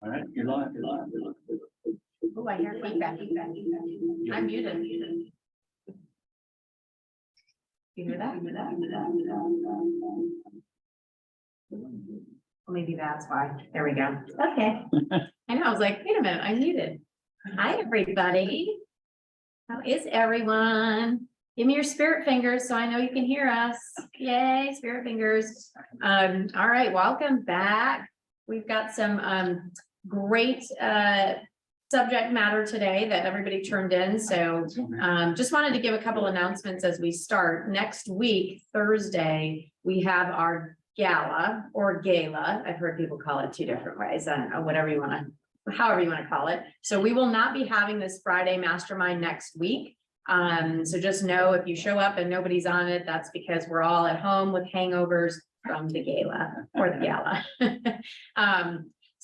All right, you're live. Oh, I hear feedback. I'm muted. You hear that? Well, maybe that's why. There we go. Okay. I know, I was like, wait a minute, I'm muted. Hi, everybody. How is everyone? Give me your spirit fingers so I know you can hear us. Yay, spirit fingers. All right, welcome back. We've got some great subject matter today that everybody turned in. So just wanted to give a couple announcements as we start. Next week, Thursday, we have our gala or gala. I've heard people call it two different ways. I don't know, whatever you want to, however you want to call it. So we will not be having this Friday mastermind next week. So just know if you show up and nobody's on it, that's because we're all at home with hangovers from the gala or the gala.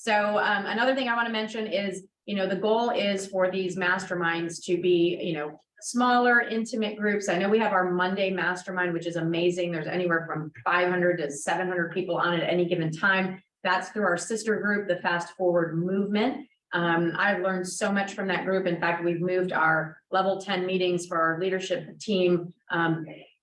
Another thing I want to mention is, the goal is for these masterminds to be, smaller, intimate groups. I know we have our Monday mastermind, which is amazing. There's anywhere from 500 to 700 people on at any given time. That's through our sister group, the Fast Forward Movement. I've learned so much from that group. In fact, we've moved our level 10 meetings for our leadership team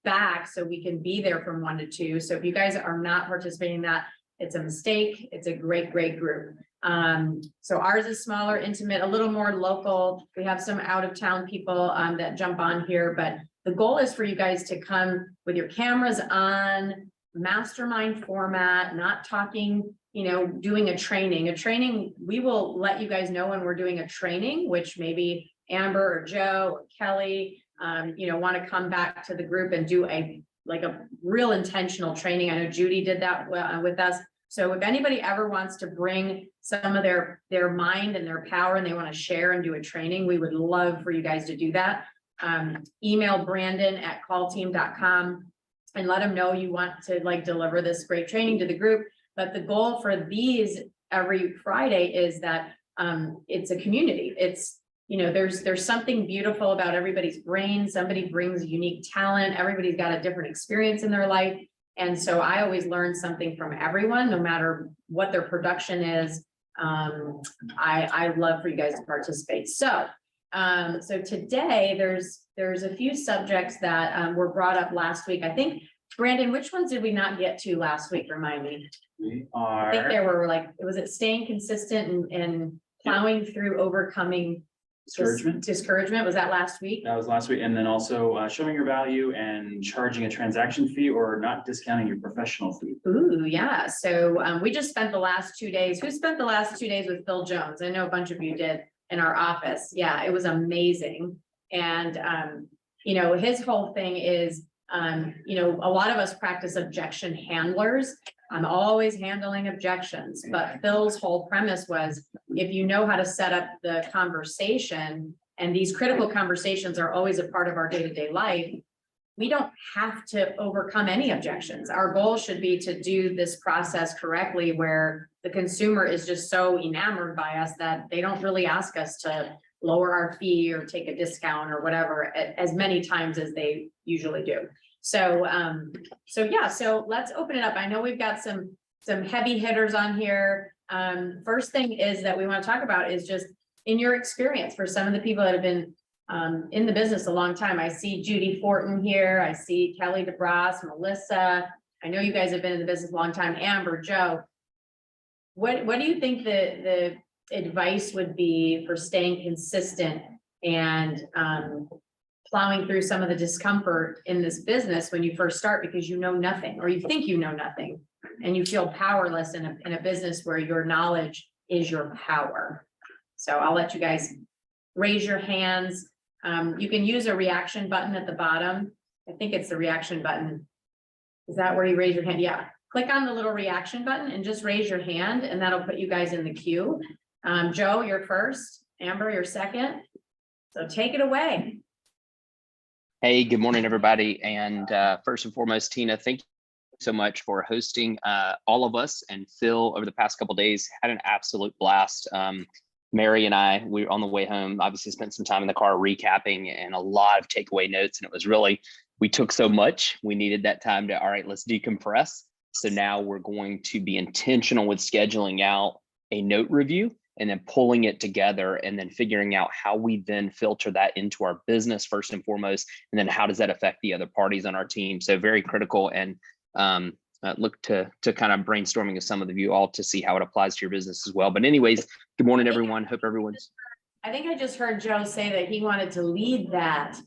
back so we can be there from 1 to 2. So if you guys are not participating in that, it's a mistake. It's a great group. So ours is smaller, intimate, a little more local. We have some out of town people that jump on here, but the goal is for you guys to come with your cameras on, mastermind format, not talking, doing a training. We will let you guys know when we're doing a training, which maybe Amber or Joe or Kelly, want to come back to the group and do a real intentional training. I know Judy did that with us. So if anybody ever wants to bring some of their mind and their power and they want to share and do a training, we would love for you guys to do that. Email Brandon@callteam.com and let them know you want to deliver this great training to the group. But the goal for these every Friday is that it's a community. It's, there's something beautiful about everybody's brain. Somebody brings unique talent. Everybody's got a different experience in their life. And so I always learn something from everyone, no matter what their production is. I love for you guys to participate. So today there's a few subjects that were brought up last week. I think, Brandon, which ones did we not get to last week? Remind me. I think there were was it staying consistent and plowing through overcoming discouragement? Was that last week? That was last week. And then also showing your value and charging a transaction fee or not discounting your professional fee. Ooh, yeah. So we just spent the last 2 days. Who spent the last 2 days with Phil Jones? I know a bunch of you did in our office. Yeah, it was amazing. And, his whole thing is, a lot of us practice objection handlers. I'm always handling objections, but Phil's whole premise was, if you know how to set up the conversation, and these critical conversations are always a part of our day-to-day life, we don't have to overcome any objections. Our goal should be to do this process correctly, where the consumer is just so enamored by us that they don't really ask us to lower our fee or take a discount or whatever as many times as they usually do. So let's open it up. I know we've got some heavy hitters on here. First thing is that we want to talk about is just in your experience for some of the people that have been in the business a long time. I see Judy Fortin here. I see Kelly DeBras, Melissa. I know you guys have been in the business a long time. Amber, Joe. What do you think the advice would be for staying consistent and plowing through some of the discomfort in this business when you first start, because you know nothing, or you think you know nothing, and you feel powerless in a business where your knowledge is your power? So I'll let you guys raise your hands. You can use a reaction button at the bottom. I think it's the reaction button. Is that where you raise your hand? Yeah. Click on the little reaction button and just raise your hand, and that'll put you guys in the queue. Joe, you're first. Amber, you're second. So take it away. Hey, good morning, everybody. And first and foremost, Tina, thank you so much for hosting all of us, and Phil over the past couple of days. Had an absolute blast. Mary and I, we were on the way home, obviously spent some time in the car recapping and a lot of takeaway notes. And it was really, we took so much, we needed that time to, all right, let's decompress. So now we're going to be intentional with scheduling out a note review and then pulling it together and then figuring out how we then filter that into our business first and foremost, and then how does that affect the other parties on our team. So very critical, and look to kind of brainstorming with some of you all to see how it applies to your business as well. But anyways, good morning, everyone. Hope everyone's. I think I just heard Joe say that he wanted to lead that.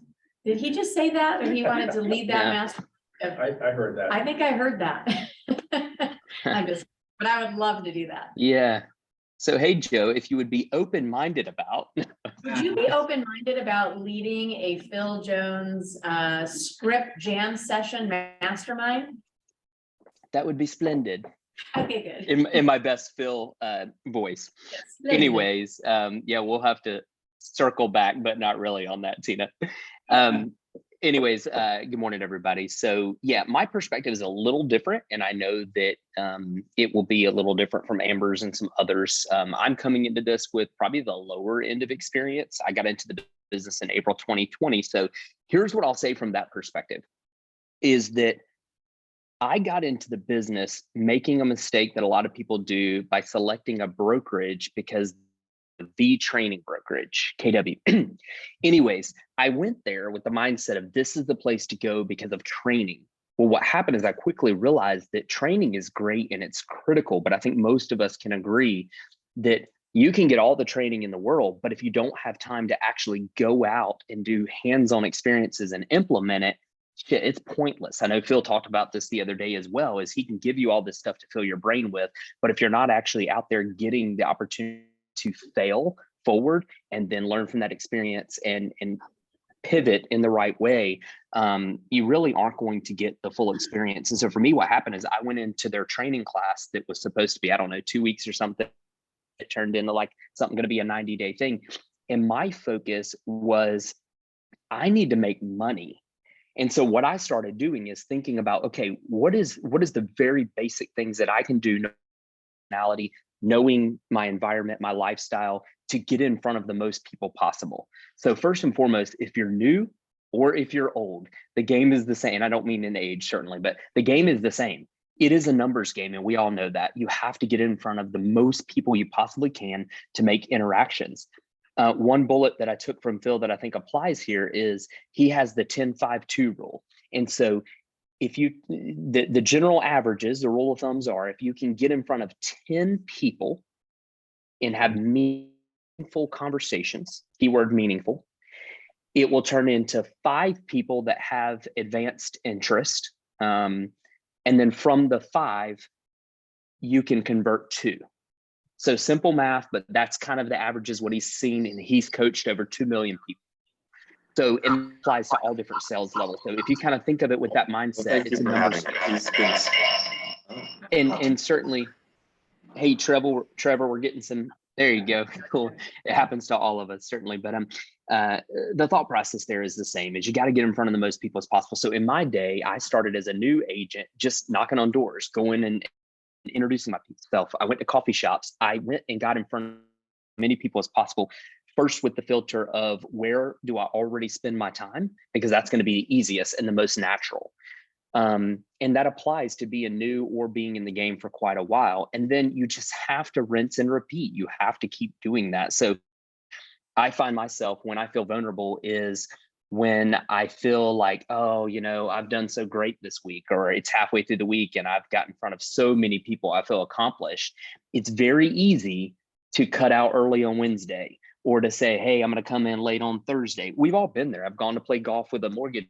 Did he just say that, or he wanted to lead that master? I heard that. I think I heard that. But I would love to do that. Yeah. So, hey, Joe, if you would be open-minded about. Would you be open-minded about leading a Phil Jones script jam session mastermind? That would be splendid. Okay, good. In my best Phil voice. Yes, Anyways, yeah, we'll have to circle back, but not really on that, Tina. Anyways, good morning, everybody. So yeah, my perspective is a little different, and I know that it will be a little different from Amber's and some others. I'm coming into this with probably the lower end of experience. I got into the business in April 2020. So here's what I'll say from that perspective, is that I got into the business making a mistake that a lot of people do by selecting a brokerage because the training brokerage, KW. Anyways, I went there with the mindset of this is the place to go because of training. Well, what happened is I quickly realized that training is great and it's critical, but I think most of us can agree that you can get all the training in the world, but if you don't have time to actually go out and do hands-on experiences and implement it, shit, it's pointless. I know Phil talked about this the other day as well, is he can give you all this stuff to fill your brain with, but if you're not actually out there getting the opportunity to fail forward and then learn from that experience and pivot in the right way, you really aren't going to get the full experience. And so for me, what happened is I went into their training class that was supposed to be, I don't know, 2 weeks or something. It turned into like something going to be a 90-day thing. And my focus was, I need to make money. And so what I started doing is thinking about, okay, what is the very basic things that I can do, knowing my environment, my lifestyle, to get in front of the most people possible. So first and foremost, if you're new or if you're old, the game is the same. I don't mean in age, certainly, but the game is the same. It is a numbers game, and we all know that. You have to get in front of the most people you possibly can to make interactions. One bullet that I took from Phil that I think applies here is he has the 10-5-2 rule. And so if you, the general averages, the rule of thumbs are, if you can get in front of 10 people and have meaningful conversations, keyword meaningful, it will turn into 5 people that have advanced interest. And then from the 5, you can convert 2. So simple math, but that's kind of the averages what he's seen, and he's coached over 2 million people. So it applies to all different sales levels. So if you kind of think of it with that mindset, it's a numbers. And certainly, hey, Trevor, we're getting some, there you go. Cool. It happens to all of us, certainly. But the thought process there is the same, is you got to get in front of the most people as possible. So in my day, I started as a new agent, just knocking on doors, going and introducing myself. I went to coffee shops. I went and got in front of many people as possible. First, with the filter of where do I already spend my time? Because that's going to be the easiest and the most natural. And that applies to being new or being in the game for quite a while. And then you just have to rinse and repeat. You have to keep doing that. So I find myself, when I feel vulnerable, is when I feel like, oh, you know, I've done so great this week, or it's halfway through the week and I've got in front of so many people, I feel accomplished. It's very easy to cut out early on Wednesday, or to say, hey, I'm going to come in late on Thursday. We've all been there. I've gone to play golf with a mortgage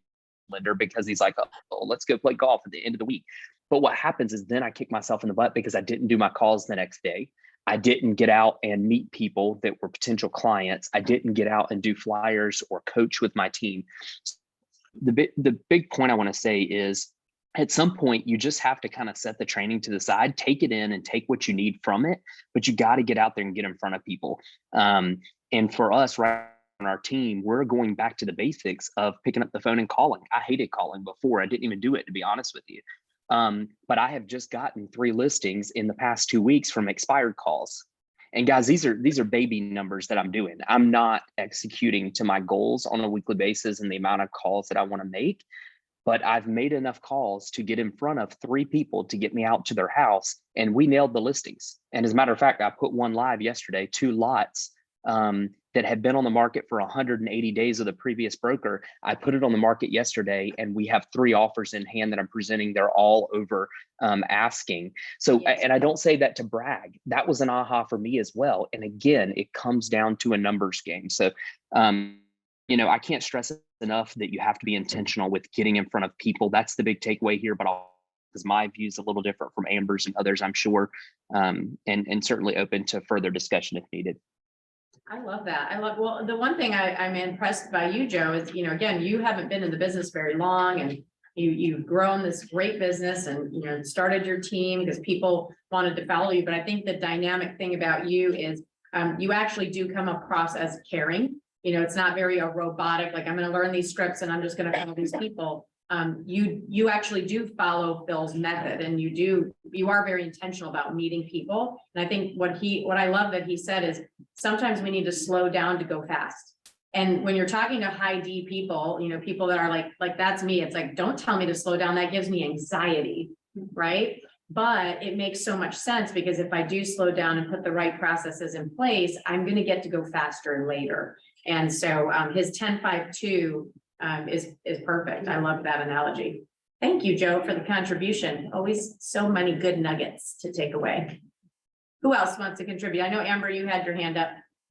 lender because he's like, oh, let's go play golf at the end of the week. But what happens is then I kick myself in the butt because I didn't do my calls the next day. I didn't get out and meet people that were potential clients. I didn't get out and do flyers or coach with my team. The big point I want to say is, at some point, you just have to kind of set the training to the side, take it in and take what you need from it, but you got to get out there and get in front of people. And for us, right on our team, we're going back to the basics of picking up the phone and calling. I hated calling before. I didn't even do it, to be honest with you. But I have just gotten 3 listings in the past 2 weeks from expired calls. And guys, these are baby numbers that I'm doing. I'm not executing to my goals on a weekly basis and the amount of calls that I want to make. but I've made enough calls to get in front of 3 people to get me out to their house, and we nailed the listings. And as a matter of fact, I put one live yesterday, 2 lots that had been on the market for 180 days of the previous broker. I put it on the market yesterday, and we have 3 offers in hand that I'm presenting. They're all over asking. So, and I don't say that to brag. That was an aha for me as well. And again, it comes down to a numbers game. So, you know, I can't stress enough that you have to be intentional with getting in front of people. That's the big takeaway here, but because my view is a little different from Amber's and others, I'm sure, and certainly open to further discussion if needed. I love that. Well, the one thing I'm impressed by you, Joe, is, you know, again, you haven't been in the business very long, and you've grown this great business and, you know, started your team because people wanted to follow you. But I think the dynamic thing about you is you actually do come across as caring. You know, it's not very robotic, like I'm going to learn these scripts and I'm just going to follow these people. You actually do follow Phil's method, and you are very intentional about meeting people. And I think what I love that he said is sometimes we need to slow down to go fast. And when you're talking to high D people, you know, people that are like that's me, it's like, don't tell me to slow down. That gives me anxiety, right? But it makes so much sense, because if I do slow down and put the right processes in place, I'm going to get to go faster later. And so his 10-5-2 is perfect. I love that analogy. Thank you, Joe, for the contribution. Always so many good nuggets to take away. Who else wants to contribute? I know, Amber, you had your hand up.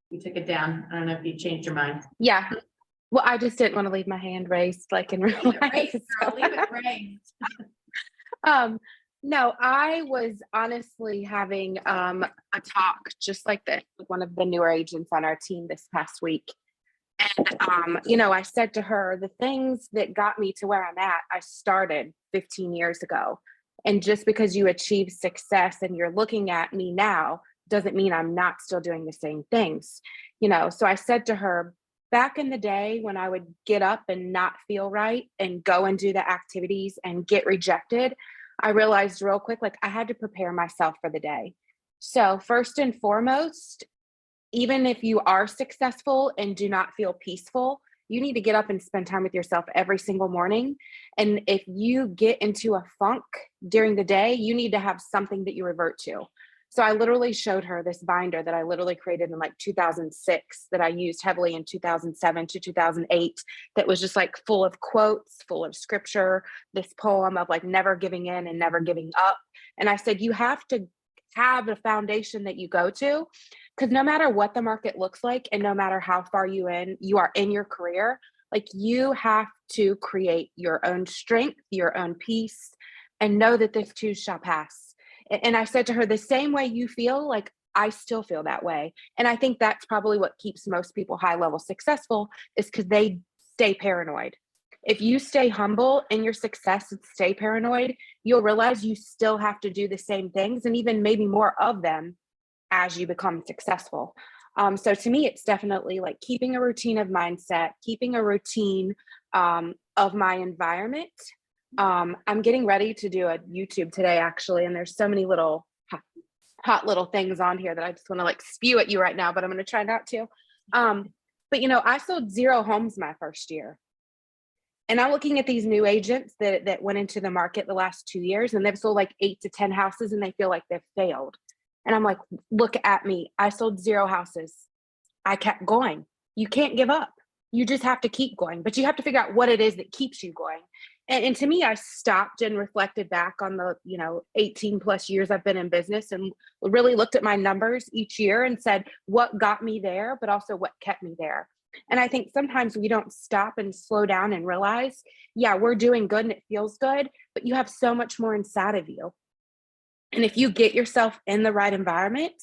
You took it down. I don't know if you changed your mind. Yeah. Well, I just didn't want to leave my hand raised like in real life. Raised, girl. Leave it raised. No, I was honestly having a talk just like this with one of the newer agents on our team this past week. And, you know, I said to her, the things that got me to where I'm at, I started 15 years ago. And just because you achieve success and you're looking at me now doesn't mean I'm not still doing the same things. You know, so I said to her, back in the day when I would get up and not feel right and go and do the activities and get rejected, I realized real quick, like I had to prepare myself for the day. So first and foremost, even if you are successful and do not feel peaceful, you need to get up and spend time with yourself every single morning. And if you get into a funk during the day, you need to have something that you revert to. So I literally showed her this binder that I literally created in like 2006 that I used heavily in 2007 to 2008 that was just like full of quotes, full of scripture, this poem of like never giving in and never giving up. And I said, you have to have a foundation that you go to, because no matter what the market looks like and no matter how far you are in your career, like you have to create your own strength, your own peace, and know that this too shall pass. And I said to her, the same way you feel, like I still feel that way. And I think that's probably what keeps most people high level successful, is because they stay paranoid. If you stay humble in your success and stay paranoid, you'll realize you still have to do the same things and even maybe more of them as you become successful. So to me, it's definitely like keeping a routine of mindset, keeping a routine of my environment. I'm getting ready to do a YouTube today, actually, and there's so many little hot little things on here that I just want to like spew at you right now, but I'm going to try not to. But you know, I sold 0 homes my first year. And I'm looking at these new agents that went into the market the last 2 years, and they've sold like 8 to 10 houses and they feel like they've failed. And I'm like, look at me. I sold 0 houses. I kept going. You can't give up. You just have to keep going, but you have to figure out what it is that keeps you going. And to me, I stopped and reflected back on the, 18 plus years I've been in business and really looked at my numbers each year and said, what got me there, but also what kept me there. And I think sometimes we don't stop and slow down and realize, yeah, we're doing good and it feels good, but you have so much more inside of you. And if you get yourself in the right environment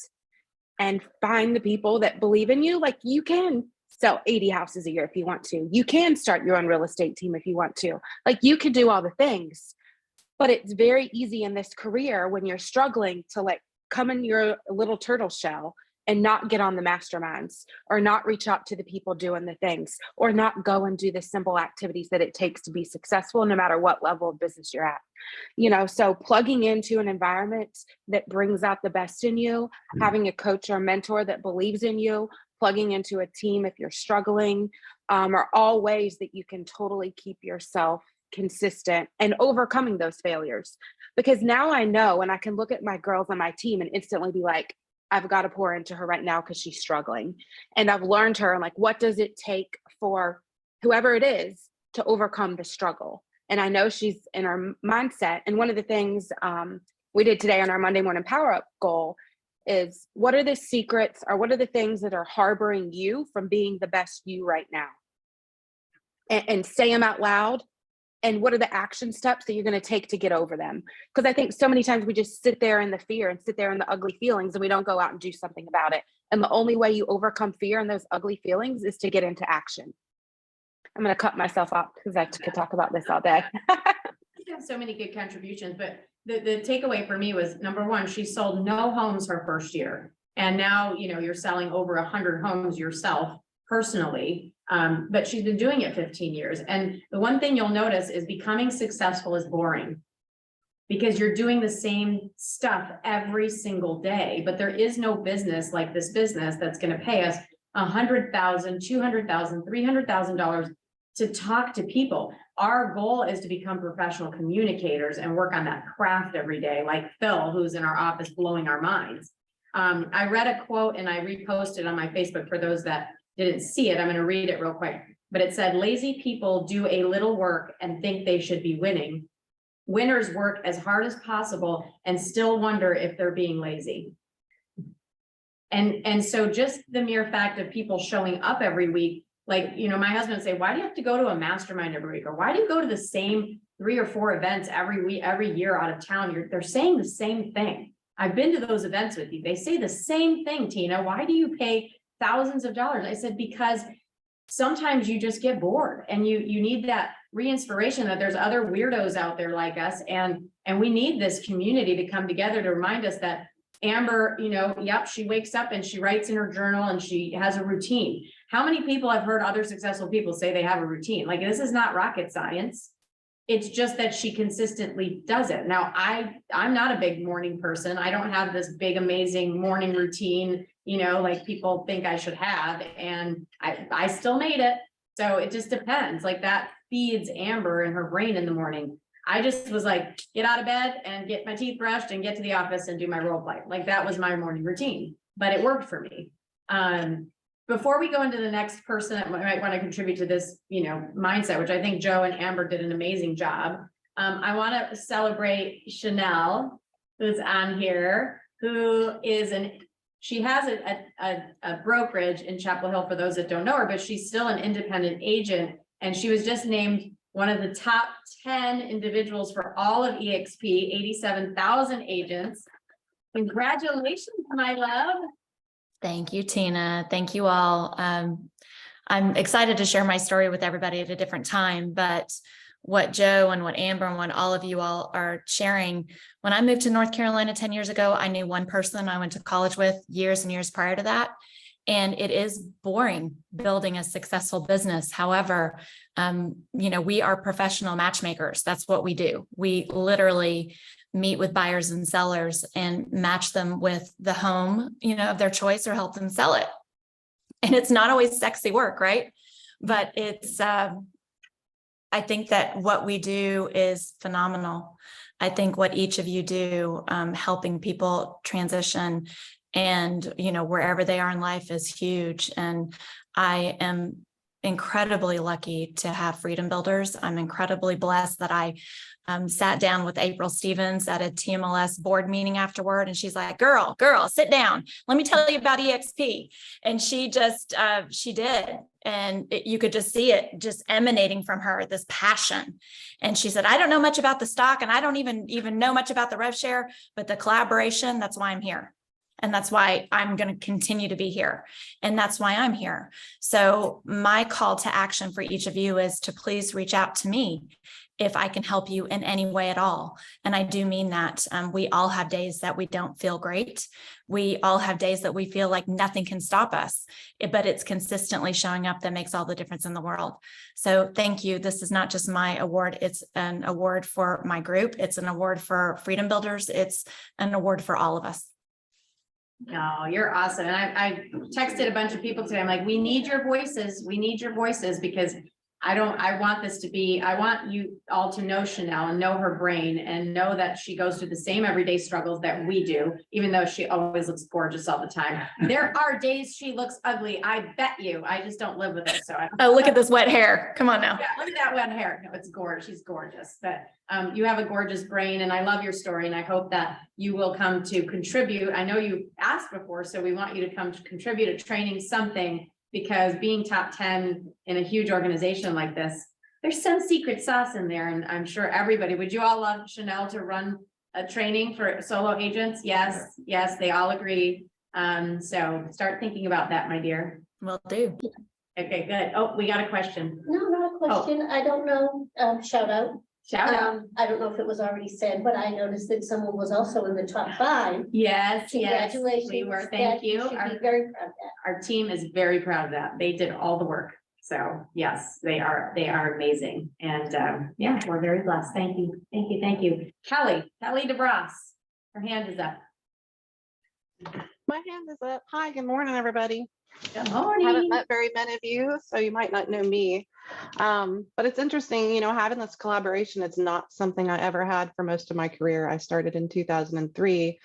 and find the people that believe in you, like you can sell 80 houses a year if you want to. You can start your own real estate team if you want to. Like you can do all the things, but it's very easy in this career when you're struggling to like come in your little turtle shell and not get on the masterminds or not reach out to the people doing the things or not go and do the simple activities that it takes to be successful, no matter what level of business you're at. So plugging into an environment that brings out the best in you, having a coach or mentor that believes in you, plugging into a team if you're struggling, are all ways that you can totally keep yourself consistent and overcoming those failures. Because now I know, and I can look at my girls on my team and instantly be like, I've got to pour into her right now because she's struggling. And I've learned her, like, what does it take for whoever it is to overcome the struggle? And I know she's in her mindset. And one of the things we did today on our Monday morning power up goal is, what are the secrets, or what are the things that are harboring you from being the best you right now? And say them out loud. And what are the action steps that you're going to take to get over them? Because I think so many times we just sit there in the fear and sit there in the ugly feelings, and we don't go out and do something about it. And the only way you overcome fear and those ugly feelings is to get into action. I'm going to cut myself off because I could talk about this all day. You have so many good contributions, but the takeaway for me was, number one, she sold no homes her first year. And now, you're selling over 100 homes yourself personally. But she's been doing it 15 years. And the one thing you'll notice is becoming successful is boring, because you're doing the same stuff every single day. But there is no business like this business that's going to pay us $100,000, $200,000, $300,000 to talk to people. Our goal is to become professional communicators and work on that craft every day, like Phil, who's in our office blowing our minds. I read a quote and I reposted on my Facebook for those that didn't see it. I'm going to read it real quick, but it said, lazy people do a little work and think they should be winning. Winners work as hard as possible and still wonder if they're being lazy. And so just the mere fact of people showing up every week, like, my husband would say, why do you have to go to a mastermind every week? Or why do you go to the same 3 or 4 events every week, every year out of town? They're saying the same thing. I've been to those events with you. They say the same thing, Tina. Why do you pay thousands of dollars? I said, because sometimes you just get bored and you need that re-inspiration that there's other weirdos out there like us. And we need this community to come together to remind us that Amber, yep, she wakes up and she writes in her journal and she has a routine. How many people I've heard other successful people say they have a routine? Like, this is not rocket science. It's just that she consistently does it. Now, I'm not a big morning person. I don't have this big, amazing morning routine, like people think I should have. And I still made it. So it just depends. Like, that feeds Amber and her brain in the morning. I just was like, get out of bed and get my teeth brushed and get to the office and do my role play. Like, that was my morning routine, but it worked for me. Before we go into the next person that might want to contribute to this, mindset, which I think Joe and Amber did an amazing job. I want to celebrate Chanel, who's on here, who is she has a brokerage in Chapel Hill for those that don't know her, but she's still an independent agent. And she was just named one of the top 10 individuals for all of EXP, 87,000 agents. Congratulations, my love. Thank you, Tina. Thank you all. I'm excited to share my story with everybody at a different time, but what Joe and what Amber and what all of you all are sharing, when I moved to North Carolina 10 years ago, I knew one person I went to college with years and years prior to that. And it is boring building a successful business. However, we are professional matchmakers. That's what we do. We literally meet with buyers and sellers and match them with the home, of their choice, or help them sell it. And it's not always sexy work, right? But it's, I think that what we do is phenomenal. I think what each of you do, helping people transition and, wherever they are in life is huge. And I am incredibly lucky to have Freedom Builders. I'm incredibly blessed that I sat down with April Stevens at a TMLS board meeting afterward. And she's like, girl, sit down. Let me tell you about EXP. And she just, she did. And you could just see it just emanating from her, this passion. And she said, I don't know much about the stock and I don't even know much about the rev share, but the collaboration, that's why I'm here. And that's why I'm going to continue to be here. And that's why I'm here. So my call to action for each of you is to please reach out to me if I can help you in any way at all. And I do mean that. We all have days that we don't feel great. We all have days that we feel like nothing can stop us, but it's consistently showing up that makes all the difference in the world. So thank you. This is not just my award. It's an award for my group. It's an award for Freedom Builders. It's an award for all of us. No, you're awesome. And I texted a bunch of people today. I'm like, we need your voices. We need your voices, because I want this to be, I want you all to know Chanel and know her brain and know that she goes through the same everyday struggles that we do, even though she always looks gorgeous all the time. There are days she looks ugly, I bet you. I just don't live with it, so I. Oh, look at this wet hair. Come on now. Yeah, look at that wet hair. No, it's gorgeous. She's gorgeous, but you have a gorgeous brain and I love your story and I hope that you will come to contribute. I know you asked before, so we want you to come to contribute to training something, because being top 10 in a huge organization like this, there's some secret sauce in there. And I'm sure everybody, would you all love Chanel to run a training for solo agents? Yes, yes, they all agree. So start thinking about that, my dear. Will do. Okay, good. Oh, we got a question. No, not a question. I don't know. Shout out. Shout out. I don't know if it was already said, but I noticed that someone was also in the top 5. Yes, yes, Congratulations. we were. Thank That you. should be very proud of that. Our team is very proud of that. They did all the work. So yes, they are amazing. And yeah, we're very blessed. Thank you. Thank you. Thank you. Kelly DeBras, her hand is up. My hand is up. Hi, good morning, everybody. Good Haven't morning. met very many of you, so you might not know me. But it's interesting, you know, having this collaboration, it's not something I ever had for most of my career. I started in 2003.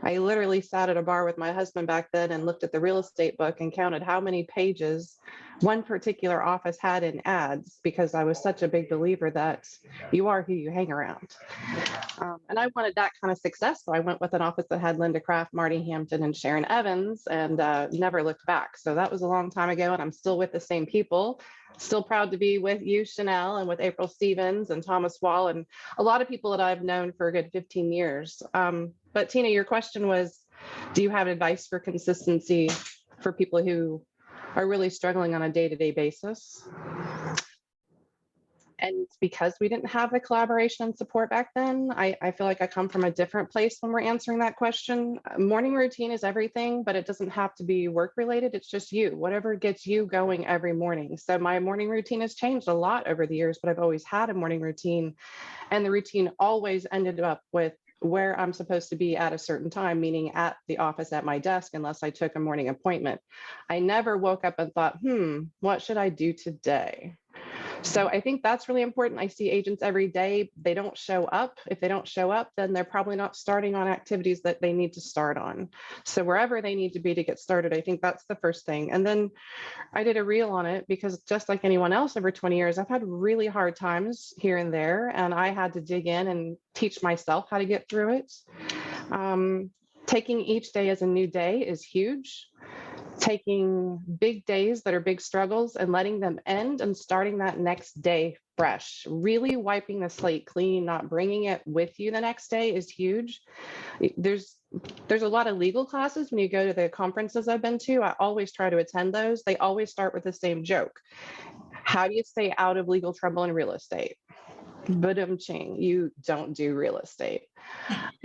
I literally sat at a bar with my husband back then and looked at the real estate book and counted how many pages one particular office had in ads, because I was such a big believer that you are who you hang around. And I wanted that kind of success. So I went with an office that had Linda Kraft, Marty Hampton, and Sharon Evans, and never looked back. So that was a long time ago, and I'm still with the same people. Still proud to be with you, Chanel, and with April Stevens and Thomas Wall, and a lot of people that I've known for a good 15 years. But Tina, your question was, do you have advice for consistency for people who are really struggling on a day-to-day basis? And because we didn't have the collaboration and support back then, I feel like I come from a different place when we're answering that question. Morning routine is everything, but it doesn't have to be work related. It's just you, whatever gets you going every morning. So my morning routine has changed a lot over the years, but I've always had a morning routine, and the routine always ended up with where I'm supposed to be at a certain time, meaning at the office at my desk, unless I took a morning appointment. I never woke up and thought, what should I do today? So I think that's really important. I see agents every day. They don't show up. If they don't show up, then they're probably not starting on activities that they need to start on. So wherever they need to be to get started, I think that's the first thing. And then I did a reel on it because just like anyone else over 20 years, I've had really hard times here and there, and I had to dig in and teach myself how to get through it. Taking each day as a new day is huge. Taking big days that are big struggles and letting them end and starting that next day fresh, really wiping the slate clean, not bringing it with you the next day is huge. There's a lot of legal classes when you go to the conferences I've been to. I always try to attend those. They always start with the same joke. How do you stay out of legal trouble in real estate? Ba-dum-ching, you don't do real estate.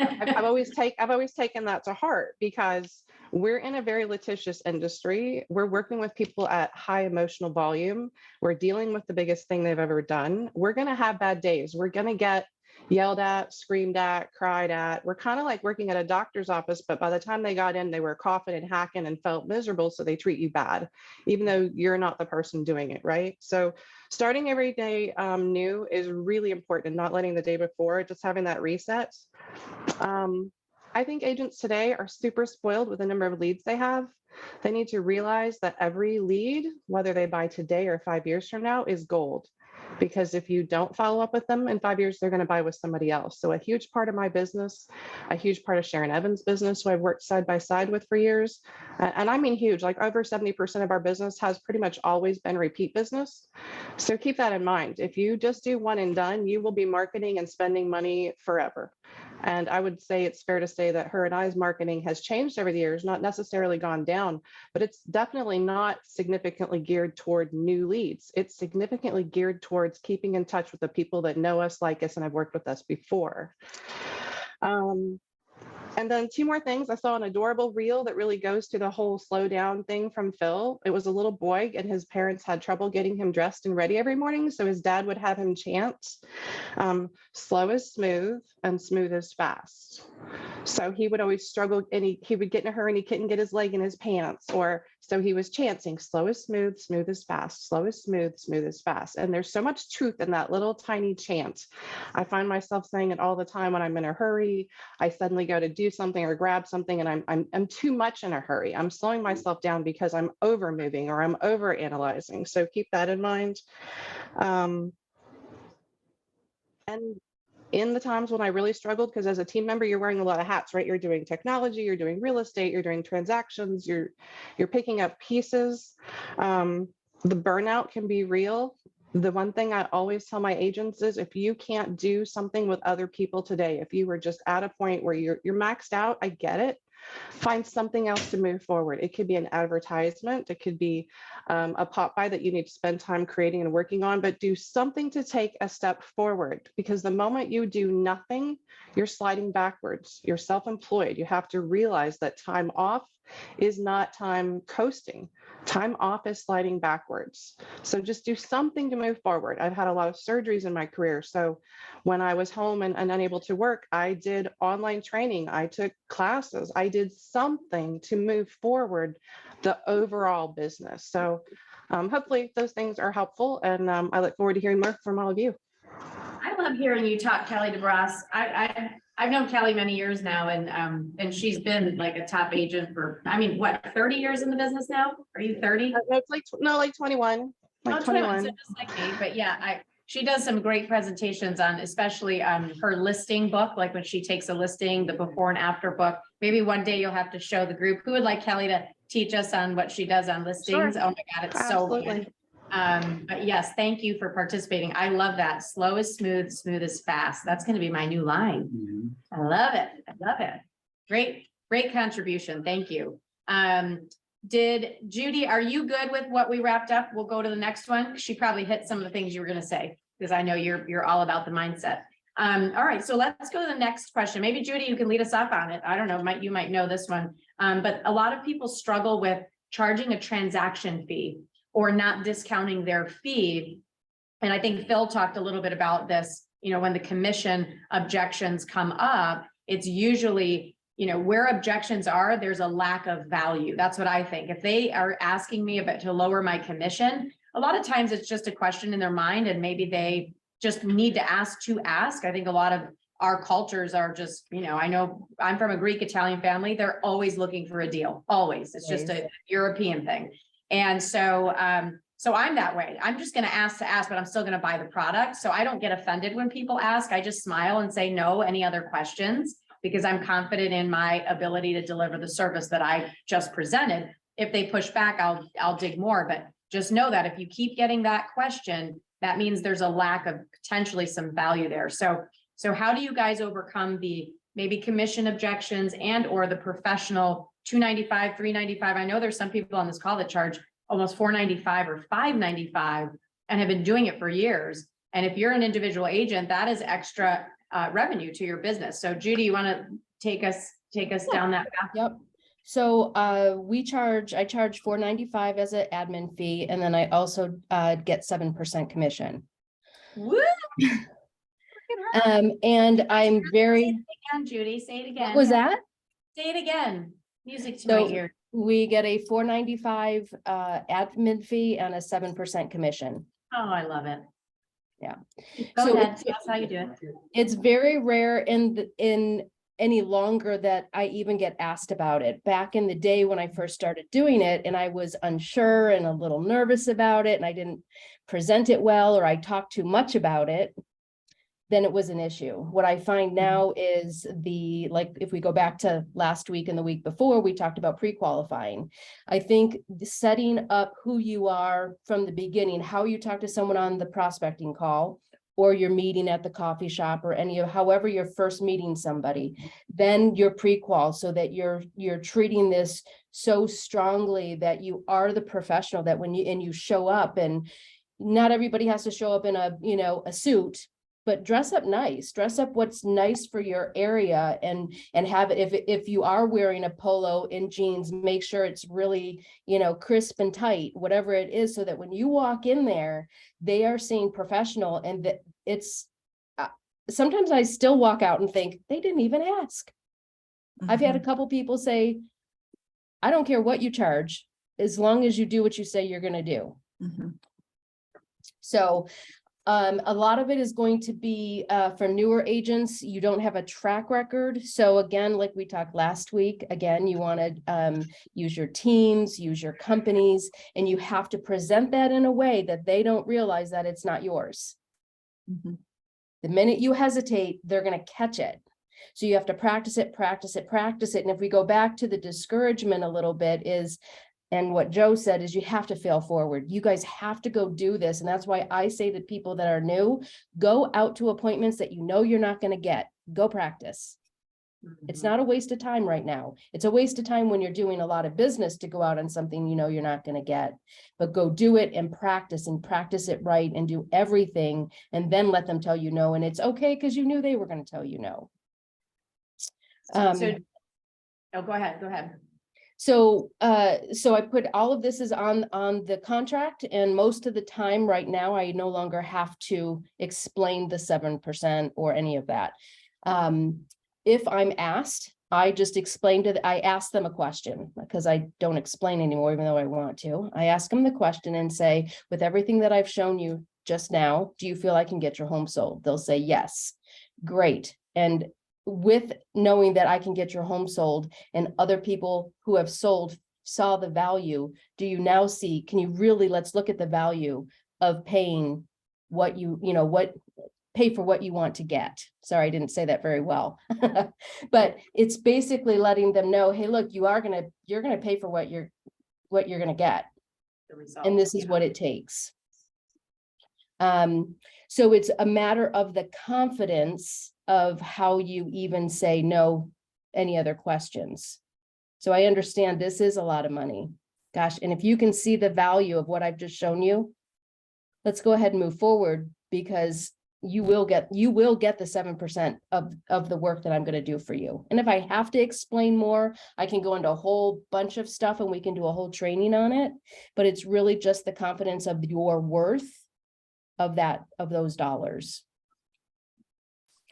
I've always taken that to heart, because we're in a very litigious industry. We're working with people at high emotional volume. We're dealing with the biggest thing they've ever done. We're going to have bad days. We're going to get yelled at, screamed at, cried at. We're kind of like working at a doctor's office, but by the time they got in, they were coughing and hacking and felt miserable. So they treat you bad, even though you're not the person doing it, right? So starting every day new is really important, not letting the day before, just having that reset. I think agents today are super spoiled with the number of leads they have. They need to realize that every lead, whether they buy today or 5 years from now, is gold. Because if you don't follow up with them in 5 years, they're going to buy with somebody else. So a huge part of my business, a huge part of Sharon Evans' business, who I've worked side by side with for years, and I mean huge, like over 70% of our business has pretty much always been repeat business. So keep that in mind. If you just do one and done, you will be marketing and spending money forever. And I would say it's fair to say that her and I's marketing has changed over the years, not necessarily gone down, but it's definitely not significantly geared toward new leads. It's significantly geared towards keeping in touch with the people that know us, like us, and have worked with us before. And then 2 more things. I saw an adorable reel that really goes to the whole slow down thing from Phil. It was a little boy, and his parents had trouble getting him dressed and ready every morning. So his dad would have him chant, slow is smooth and smooth is fast. So he would always struggle and he would get in a hurry and he couldn't get his leg in his pants. Or so he was chanting, slow is smooth, smooth is fast, slow is smooth, smooth is fast. And there's so much truth in that little tiny chant. I find myself saying it all the time when I'm in a hurry. I suddenly go to do something or grab something and I'm too much in a hurry. I'm slowing myself down because I'm over moving or I'm over analyzing. So keep that in mind. And in the times when I really struggled, because as a team member, you're wearing a lot of hats, right? You're doing technology, you're doing real estate, you're doing transactions, you're picking up pieces. The burnout can be real. The one thing I always tell my agents is if you can't do something with other people today, if you were just at a point where you're maxed out, I get it. Find something else to move forward. It could be an advertisement. It could be a pop by that you need to spend time creating and working on, but do something to take a step forward, because the moment you do nothing, you're sliding backwards. You're self-employed. You have to realize that time off is not time coasting. Time off is sliding backwards. So just do something to move forward. I've had a lot of surgeries in my career. So when I was home and unable to work, I did online training. I took classes. I did something to move forward the overall business. So hopefully those things are helpful. And I look forward to hearing more from all of you. I love hearing you talk, Kelly DeBras. I've known Kelly many years now, and she's been like a top agent for, I mean, what, 30 years in the business now? Are you 30? No, it's like, no, like 21. Like Oh, 21, 21. so just like me, but yeah, she does some great presentations on, especially her listing book, like when she takes a listing, the before and after book. Maybe one day you'll have to show the group. Who would like Kelly to teach us on what she does on listings? Sure. Oh my God, it's so Absolutely. good. But yes, thank you for participating. I love that. Slow is smooth, smooth is fast. That's going to be my new line. I love it. I love it. Great contribution. Thank you. Did Judy, are you good with what we wrapped up? We'll go to the next one. She probably hit some of the things you were going to say, because I know you're all about the mindset. All right, so let's go to the next question. Maybe Judy, you can lead us off on it. I don't know, you might know this one. But a lot of people struggle with charging a transaction fee or not discounting their fee. And I think Phil talked a little bit about this, when the commission objections come up, it's usually, where objections are, there's a lack of value. That's what I think. If they are asking me about to lower my commission, a lot of times it's just a question in their mind, and maybe they just need to ask to ask. I think a lot of our cultures are just, I know I'm from a Greek Italian family. They're always looking for a deal. Always. It's just a European thing. And so I'm that way. I'm just going to ask, but I'm still going to buy the product. So I don't get offended when people ask. I just smile and say no. Any other questions? Because I'm confident in my ability to deliver the service that I just presented. If they push back, I'll dig more. But just know that if you keep getting that question, that means there's a lack of potentially some value there. So how do you guys overcome the maybe commission objections and or the professional $295, $395? I know there's some people on this call that charge almost $495 or $595 and have been doing it for years. And if you're an individual agent, that is extra revenue to your business. So Judy, you want to take us down that path? Yep. So I charge $495 as an admin fee, and then I also get 7% commission. Woo! And I'm very. Say it again, Judy. Say it again. What was that? Say it again. Music to So my ear. we get a $495 admin fee and a 7% commission. Oh, I love it. Yeah. Go So ahead. That's how you do it. It's very rare in any longer that I even get asked about it. Back in the day when I first started doing it and I was unsure and a little nervous about it and I didn't present it well or I talked too much about it, then it was an issue. What I find now is like if we go back to last week and the week before, we talked about pre-qualifying. I think setting up who you are from the beginning, how you talk to someone on the prospecting call, or you're meeting at the coffee shop or however you're first meeting somebody, then you're pre-qual so that you're treating this so strongly that you are the professional that when you show up, and not everybody has to show up in a suit, but dress up nice, dress up what's nice for your area and have it, if you are wearing a polo and jeans, make sure it's really, crisp and tight, whatever it is, so that when you walk in there, they are seeing professional. And that it's, sometimes I still walk out and think they didn't even ask. I've had a couple people say, I don't care what you charge, as long as you do what you say you're gonna do. So a lot of it is going to be for newer agents. You don't have a track record. So again, like we talked last week, again, you want to use your teams, use your companies, and you have to present that in a way that they don't realize that it's not yours. The minute you hesitate, they're going to catch it. So you have to practice it, practice it, practice it. And if we go back to the discouragement a little bit is, and what Joe said is you have to fail forward. You guys have to go do this. And that's why I say to people that are new, go out to appointments that you know you're not going to get. Go practice. It's not a waste of time right now. It's a waste of time when you're doing a lot of business to go out on something you know you're not going to get. But go do it and practice it right and do everything. And then let them tell you no. And it's okay because you knew they were going to tell you no. Oh, go ahead. So I put all of this is on the contract, and most of the time right now, I no longer have to explain the 7% or any of that. If I'm asked, I just I ask them a question because I don't explain anymore, even though I want to. I ask them the question and say, with everything that I've shown you just now, do you feel I can get your home sold? They'll say yes. Great. And with knowing that I can get your home sold and other people who have sold saw the value, do you now see, can you really, let's look at the value of paying what pay for what you want to get. Sorry, I didn't say that very well, but it's basically letting them know, hey, look, you're going to pay for what you're going to get. And this is what it takes. So it's a matter of the confidence of how you even say no, any other questions. So I understand this is a lot of money. Gosh, and if you can see the value of what I've just shown you, let's go ahead and move forward, because you will get the 7% of the work that I'm going to do for you. And if I have to explain more, I can go into a whole bunch of stuff and we can do a whole training on it. But it's really just the confidence of your worth of those dollars.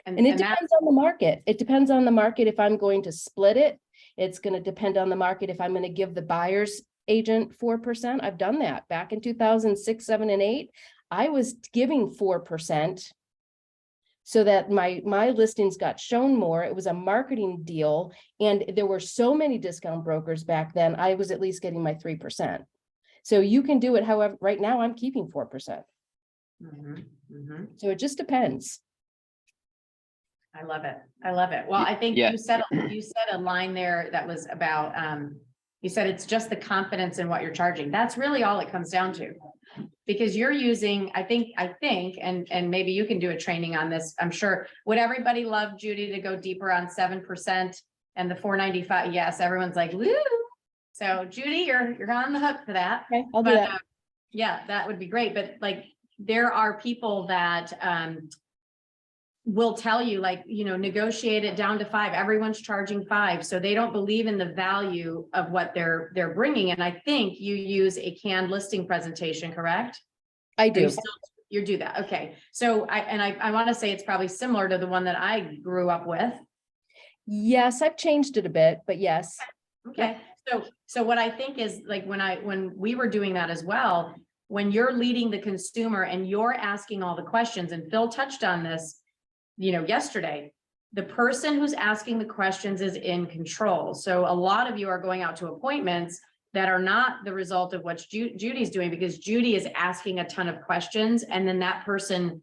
And it depends on the market. It depends on the market. If I'm going to split it, it's going to depend on the market. If I'm going to give the buyer's agent 4%, I've done that back in 2006, 7, and 8. I was giving 4% so that my listings got shown more. It was a marketing deal. And there were so many discount brokers back then, I was at least getting my 3%. So you can do it. However, right now I'm keeping 4%. So it just depends. I love it. Well, I think you said a line there that was about, you said it's just the confidence in what you're charging. That's really all it comes down to. Because you're using, I think, and maybe you can do a training on this. I'm sure. Would everybody love Judy to go deeper on 7% and the $495? Yes, everyone's like, woo. So Judy, you're on the hook for that. Okay, I'll do that. Yeah, that would be great. But like, there are people that will tell you, like, negotiate it down to 5. Everyone's charging 5. So they don't believe in the value of what they're bringing. And I think you use a canned listing presentation, correct? I do. You do that. Okay. So I want to say it's probably similar to the one that I grew up with. Yes, I've changed it a bit, but yes. Okay. So what I think is, like, when we were doing that as well, when you're leading the consumer and you're asking all the questions, and Phil touched on this, yesterday, the person who's asking the questions is in control. So a lot of you are going out to appointments that are not the result of what Judy's doing, because Judy is asking a ton of questions. And then that person,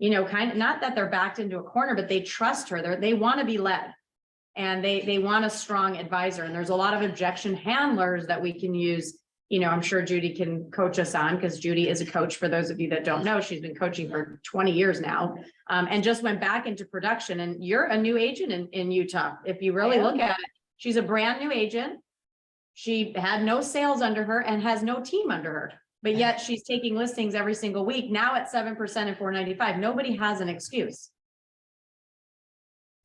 kind of, not that they're backed into a corner, but they trust her. They want to be led, and they want a strong advisor. And there's a lot of objection handlers that we can use. I'm sure Judy can coach us on, because Judy is a coach. For those of you that don't know, she's been coaching for 20 years now, and just went back into production. And you're a new agent in Utah. If you really look at it, she's a brand new agent. She had no sales under her and has no team under her, but yet she's taking listings every single week now at 7% and $495. Nobody has an excuse.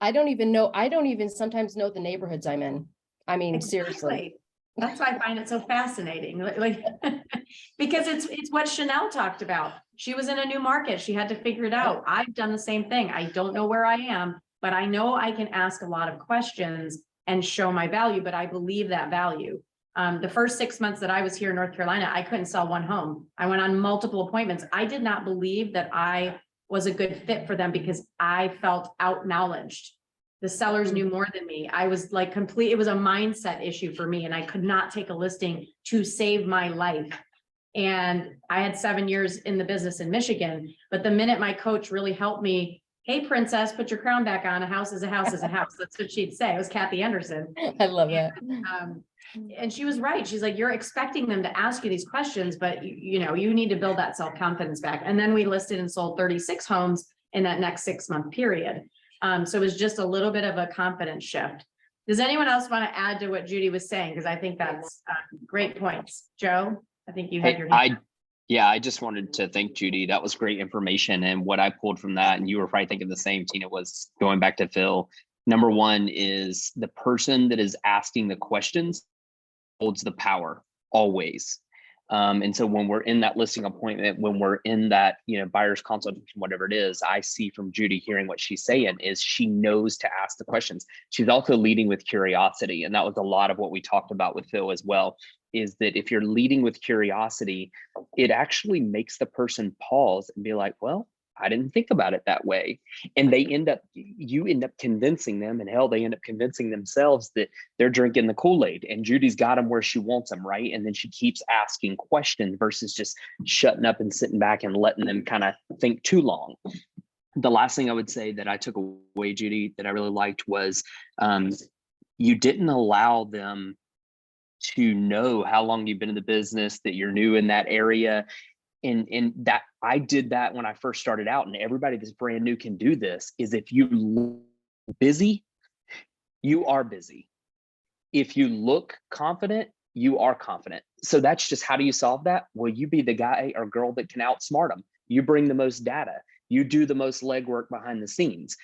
I don't even sometimes know the neighborhoods I'm in. I mean, Exactly. Seriously. That's why I find it so fascinating, like because it's what Chanel talked about. She was in a new market. She had to figure it out. I've done the same thing. I don't know where I am, but I know I can ask a lot of questions and show my value, but I believe that value. The first 6 months that I was here in North Carolina, I couldn't sell one home. I went on multiple appointments. I did not believe that I was a good fit for them because I felt out-knowledged. The sellers knew more than me. I was like it was a mindset issue for me, and I could not take a listing to save my life. And I had 7 years in the business in Michigan, but the minute my coach really helped me, hey, princess, put your crown back on. A house is a house is a house. That's what she'd say. It was Kathy Anderson. I love that. And she was right. She's like, you're expecting them to ask you these questions, but you need to build that self-confidence back. And then we listed and sold 36 homes in that next 6-month period. So it was just a little bit of a confidence shift. Does anyone else want to add to what Judy was saying? Because I think that's great points. Joe, I think you had your hand. I just wanted to thank Judy. That was great information. And what I pulled from that, and you were probably thinking the same, Tina, was going back to Phil. Number one is the person that is asking the questions holds the power always. And so when we're in that listing appointment, when we're in that, buyer's consultation, whatever it is, I see from Judy hearing what she's saying is she knows to ask the questions. She's also leading with curiosity. And that was a lot of what we talked about with Phil as well, is that if you're leading with curiosity, it actually makes the person pause and be like, well, I didn't think about it that way. And you end up convincing them, and hell, they end up convincing themselves that they're drinking the Kool-Aid, and Judy's got them where she wants them, right? And then she keeps asking questions versus just shutting up and sitting back and letting them kind of think too long. The last thing I would say that I took away, Judy, that I really liked was you didn't allow them to know how long you've been in the business, that you're new in that area. And that I did that when I first started out, and everybody that's brand new can do this, is if you look busy, you are busy. If you look confident, you are confident. So that's just, how do you solve that? Well, you be the guy or girl that can outsmart them. You bring the most data. You do the most legwork behind the scenes.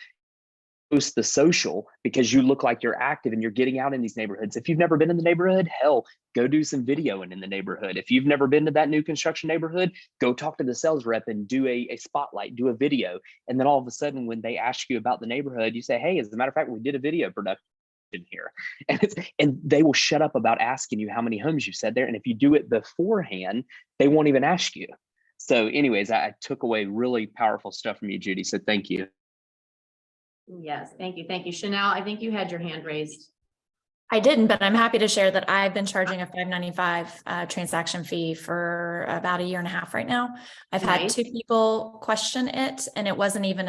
Post the social because you look like you're active and you're getting out in these neighborhoods. If you've never been in the neighborhood, hell, go do some videoing in the neighborhood. If you've never been to that new construction neighborhood, go talk to the sales rep and do a spotlight, do a video. And then all of a sudden, when they ask you about the neighborhood, you say, hey, as a matter of fact, we did a video production here. And they will shut up about asking you how many homes you said there. And if you do it beforehand, they won't even ask you. So anyways, I took away really powerful stuff from you, Judy. So thank you. Yes, thank you. Thank you. Chanel, I think you had your hand raised. I didn't, but I'm happy to share that I've been charging a $5.95 transaction fee for about 1.5 years right now. I've had 2 people question it, and it wasn't even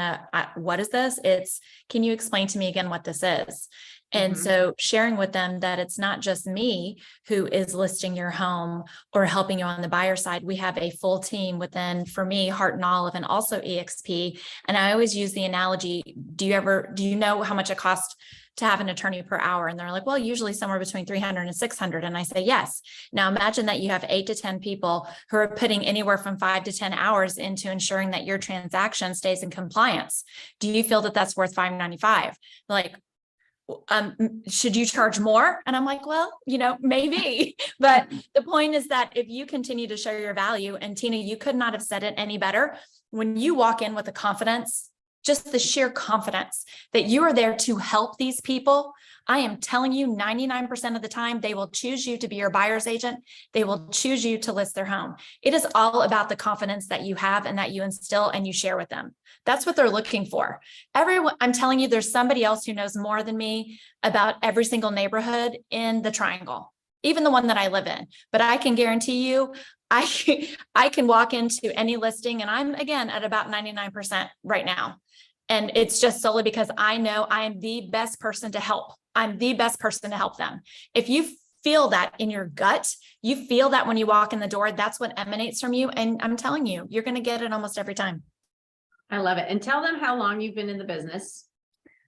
what is this? It's, can you explain to me again what this is? And so sharing with them that it's not just me who is listing your home or helping you on the buyer side. We have a full team within, for me, Heart and Olive, and also EXP. And I always use the analogy, do you know how much it costs to have an attorney per hour? And they're like, well, usually somewhere between 300 and 600. And I say, yes. Now imagine that you have 8 to 10 people who are putting anywhere from 5 to 10 hours into ensuring that your transaction stays in compliance. Do you feel that that's worth $5.95? Like, should you charge more? And I'm like, well, maybe, but the point is that if you continue to show your value, and Tina, you could not have said it any better. When you walk in with the confidence, just the sheer confidence that you are there to help these people, I am telling you 99% of the time, they will choose you to be your buyer's agent. They will choose you to list their home. It is all about the confidence that you have and that you instill and you share with them. That's what they're looking for. Everyone, I'm telling you, there's somebody else who knows more than me about every single neighborhood in the triangle, even the one that I live in. But I can guarantee you, I can walk into any listing, and I'm again at about 99% right now. And it's just solely because I know I am the best person to help. I'm the best person to help them. If you feel that in your gut, you feel that when you walk in the door, that's what emanates from you. And I'm telling you, you're going to get it almost every time. I love it. And tell them how long you've been in the business.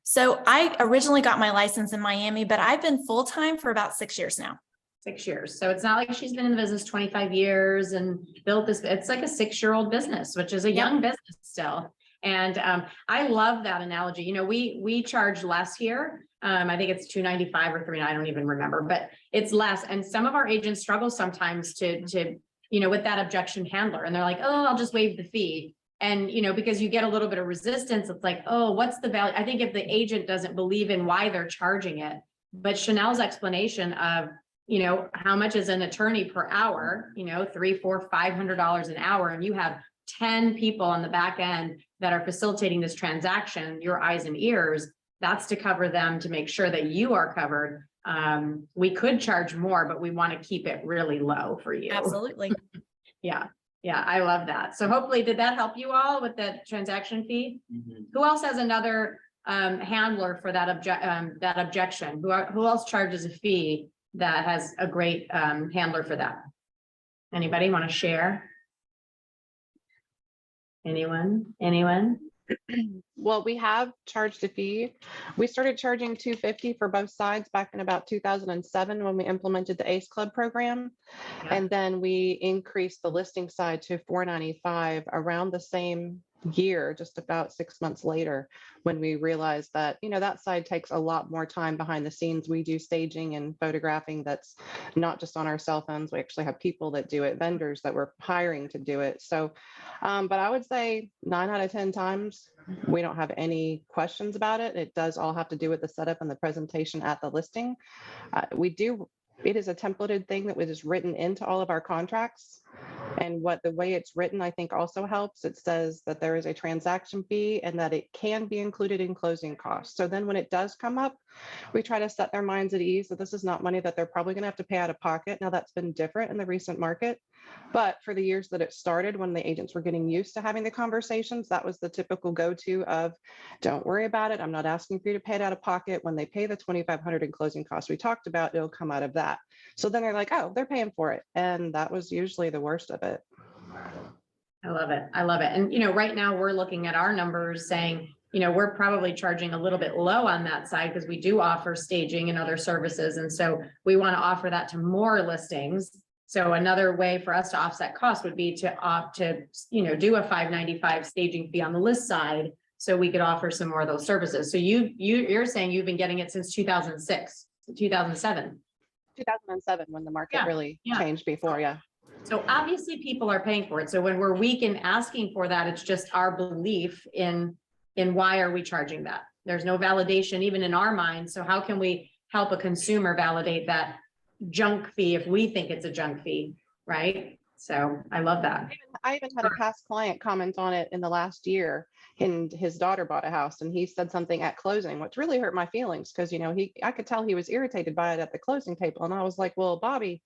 So I originally got my license in Miami, but I've been full-time for about 6 years now. 6 years. So it's not like she's been in the business 25 years and built this. It's like a 6-year-old business, which is a young business still. And I love that analogy. We charge less here. I think it's $295 or $3. I don't even remember, but it's less. And some of our agents struggle sometimes to with that objection handler, and they're like, oh, I'll just waive the fee. And, because you get a little bit of resistance, it's like, oh, what's the value? I think if the agent doesn't believe in why they're charging it, But Chanel's explanation of, you know, how much is an attorney per hour, you know, $300, $400, $500 an hour, and you have 10 people on the back end that are facilitating this transaction, your eyes and ears, that's to cover them, to make sure that you are covered. We could charge more, but we want to keep it really low for you. Absolutely. Yeah, I love that. So hopefully, did that help you all with the transaction fee? Mhm. Who else has another handler for that objection? Who else charges a fee that has a great handler for that? Anybody want to share? Anyone? Well, we have charged a fee. We started charging $250 for both sides back in about 2007 when we implemented the ACE Club program. Yeah. And then we increased the listing side to $495 around the same year, just about 6 months later, when we realized that, you know, that side takes a lot more time behind the scenes. We do staging and photographing that's not just on our cell phones. We actually have people that do it, vendors that we're hiring to do it. So, but I would say 9 out of 10 times, we don't have any questions about it. It does all have to do with the setup and the presentation at the listing. It is a templated thing that was written into all of our contracts. And the way it's written, I think also helps. It says that there is a transaction fee and that it can be included in closing costs. So then when it does come up, we try to set their minds at ease that this is not money that they're probably going to have to pay out of pocket. Now that's been different in the recent market, but for the years that it started, when the agents were getting used to having the conversations, that was the typical go-to of, don't worry about it. I'm not asking for you to pay it out of pocket. When they pay the $2,500 in closing costs we talked about, it'll come out of that. So then they're like, oh, they're paying for it. And that was usually the worst of it. I love it. And, you know, right now we're looking at our numbers saying, you know, we're probably charging a little bit low on that side because we do offer staging and other services. And so we want to offer that to more listings. So another way for us to offset costs would be to opt to, you know, do a $595 staging fee on the list side, so we could offer some more of those services. So you're saying you've been getting it since 2006, 2007. 2007 when the market really yeah. changed before. Yeah. So obviously people are paying for it. So when we're weak in asking for that, it's just our belief in why are we charging that? There's no validation even in our minds. So how can we help a consumer validate that junk fee if we think it's a junk fee, right? So I love that. I even had a past client comment on it in the last year, and his daughter bought a house and he said something at closing, which really hurt my feelings because, you know, I could tell he was irritated by it at the closing table. And I was like, well, Bobby,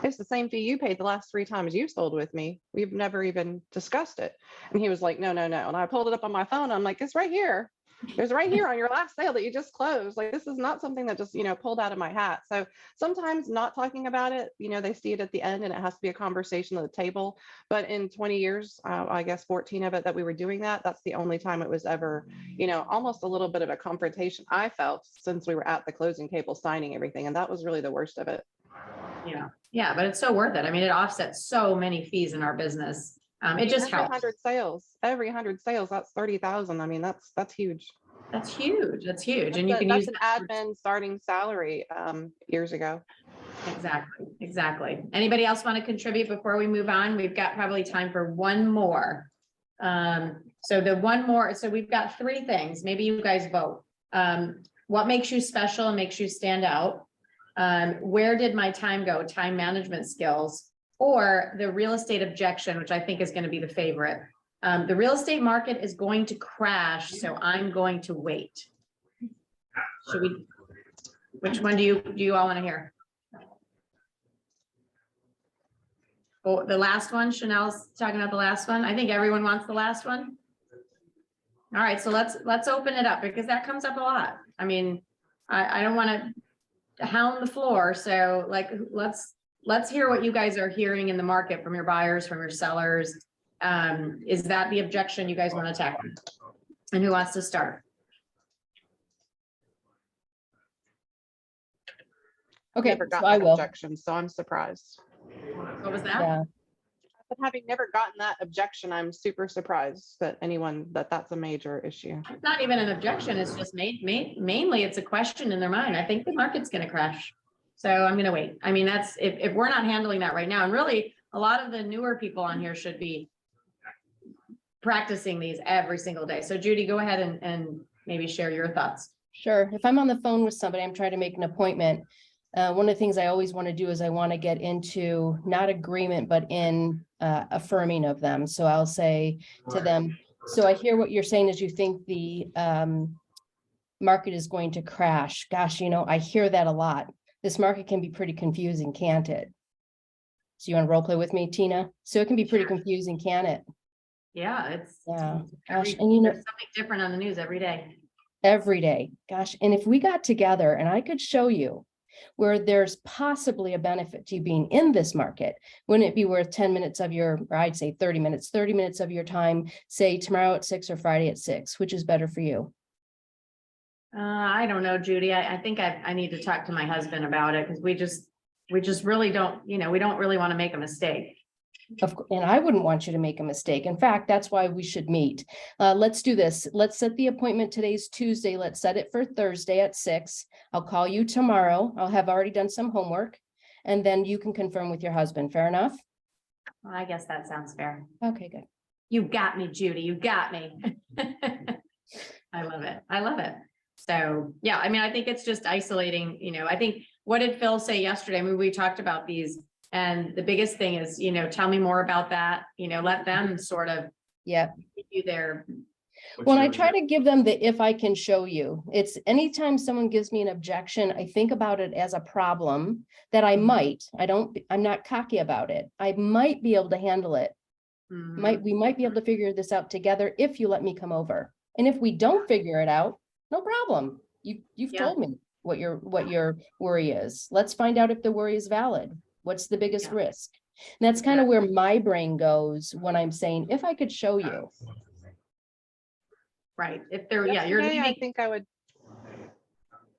it's the same fee you paid the last 3 times you sold with me. We've never even discussed it. And he was like, no. And I pulled it up on my phone. I'm like, it's right here. There's right here on your last sale that you just closed. Like, this is not something that just, you know, pulled out of my hat. So sometimes not talking about it, you know, they see it at the end and it has to be a conversation at the table. But in 20 years, I guess 14 of it that we were doing that, that's the only time it was ever, you know, almost a little bit of a confrontation I felt since we were at the closing table signing everything. And that was really the worst of it. Yeah, but it's so worth it. I mean, it offsets so many fees in our business. It just helps. Every 100 sales, that's 30,000. I mean, that's huge. That's huge. And you can that's use an admin starting salary years ago. Exactly. Anybody else want to contribute before we move on? We've got probably time for one more. So we've got 3 things. Maybe you guys vote. What makes you special and makes you stand out? Where did my time go? Time management skills, or the real estate objection, which I think is going to be the favorite. The real estate market is going to crash, so I'm going to wait. Which one do you all want to hear? Oh, the last one. Chanel's talking about the last one. I think everyone wants the last one. All right, so let's open it up because that comes up a lot. I mean, I don't want to hound the floor. So like, let's hear what you guys are hearing in the market from your buyers, from your sellers. Is that the objection you guys want to tackle? And who wants to start? Okay, Never got so I that will. objection, so I'm surprised. What was that? Yeah. But having never gotten that objection, I'm super surprised that that's a major issue. It's not even an objection. It's just mainly it's a question in their mind. I think the market's going to crash. So I'm going to wait. I mean, that's if we're not handling that right now, and really a lot of the newer people on here should be practicing these every single day. So Judy, go ahead and maybe share your thoughts. Sure. If I'm on the phone with somebody, I'm trying to make an appointment. One of the things I always want to do is I want to get into not agreement, but in affirming of them. So I'll say to them, so I hear what you're saying is you think the market is going to crash. Gosh, I hear that a lot. This market can be pretty confusing, can't it? So you want to role play with me, Tina? So it can be pretty Sure. confusing, can it? Yeah, it's. Yeah. Every, Gosh, and there's something different on the news every day. every day. Gosh, and if we got together and I could show you where there's possibly a benefit to you being in this market, wouldn't it be worth 10 minutes of your, or I'd say 30 minutes of your time, say tomorrow at 6 or Friday at 6, which is better for you? I don't know, Judy. I think I need to talk to my husband about it because we just really don't, we don't really want to make a mistake. And I wouldn't want you to make a mistake. In fact, that's why we should meet. Let's do this. Let's set the appointment. Today's Tuesday. Let's set it for Thursday at 6. I'll call you tomorrow. I'll have already done some homework and then you can confirm with your husband. Fair enough? Well, I guess that sounds fair. Okay, good. You got me, Judy. You got me. I love it. I love it. So, yeah, I mean, I think it's just isolating, I think, what did Phil say yesterday? I mean, we talked about these. And the biggest thing is, tell me more about that, let them sort of Yeah. give you their. When I try to give them the, if I can show you, it's anytime someone gives me an objection, I think about it as a problem that I'm not cocky about it. I might be able to handle it. We might be able to figure this out together if you let me come over. And if we don't figure it out, no problem. You've told me what your worry is. Let's find out if the worry is valid. What's the biggest risk? And that's kind of where my brain goes when I'm saying, if I could show you. Right. If they're, you're Yesterday, I leaving. think I would,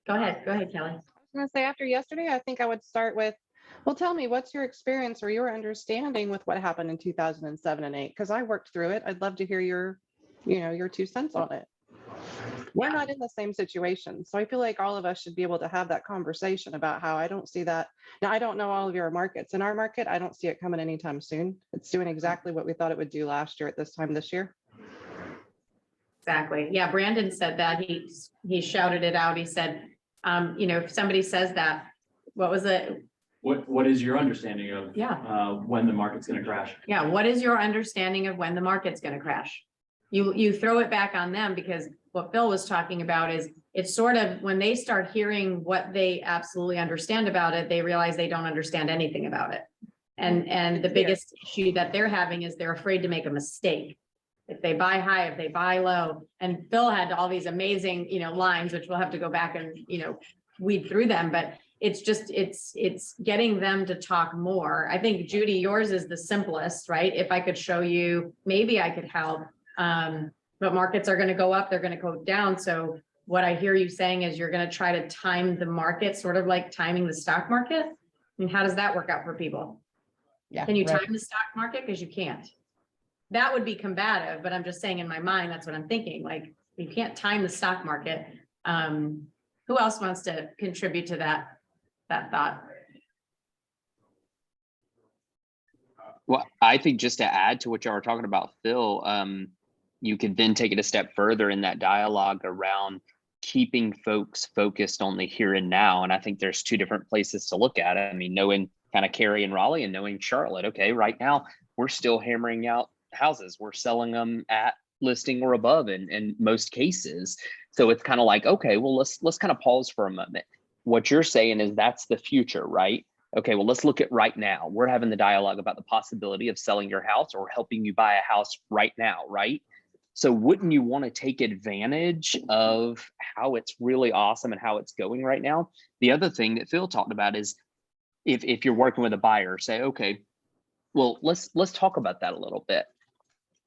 Go ahead, Kelly. I was gonna say after yesterday, I think I would start with, well, tell me, what's your experience or your understanding with what happened in 2007 and 8? Because I worked through it. I'd love to hear your 2 cents on it. We're not in the same situation. So I feel like all of us should be able to have that conversation about how I don't see that. Now, I don't know all of your markets. In our market, I don't see it coming anytime soon. It's doing exactly what we thought it would do last year at this time this year. Exactly. Yeah, Brandon said that. He shouted it out. He said, if somebody says that, what was it? What is your understanding of when the market's going to crash? Yeah, what is your understanding of when the market's going to crash? You throw it back on them because what Phil was talking about is it's sort of when they start hearing what they absolutely understand about it, they realize they don't understand anything about it. And the biggest issue that they're having is they're afraid to make a mistake. If they buy high, if they buy low, and Phil had all these amazing, lines, which we'll have to go back and, weed through them, but it's just, it's getting them to talk more. I think Judy, yours is the simplest, right? If I could show you, maybe I could help. But markets are going to go up, they're going to go down. So what I hear you saying is you're going to try to time the market, sort of like timing the stock market. I mean, how does that work out for people? Yeah. Can you time the stock market? Because you can't. That would be combative, but I'm just saying in my mind, that's what I'm thinking. Like, you can't time the stock market. Who else wants to contribute to that thought? Well, I think just to add to what y'all were talking about, Phil, you could then take it a step further in that dialogue around keeping folks focused on the here and now. And I think there's 2 different places to look at it. I mean, knowing kind of Cary and Raleigh and knowing Charlotte, okay, right now we're still hammering out houses. We're selling them at listing or above in most cases. So it's kind of like, okay, well, let's kind of pause for a moment. What you're saying is that's the future, right? Okay, well, let's look at right now. We're having the dialogue about the possibility of selling your house or helping you buy a house right now, right? So wouldn't you want to take advantage of how it's really awesome and how it's going right now? The other thing that Phil talked about is if you're working with a buyer, say, okay, well, let's talk about that a little bit.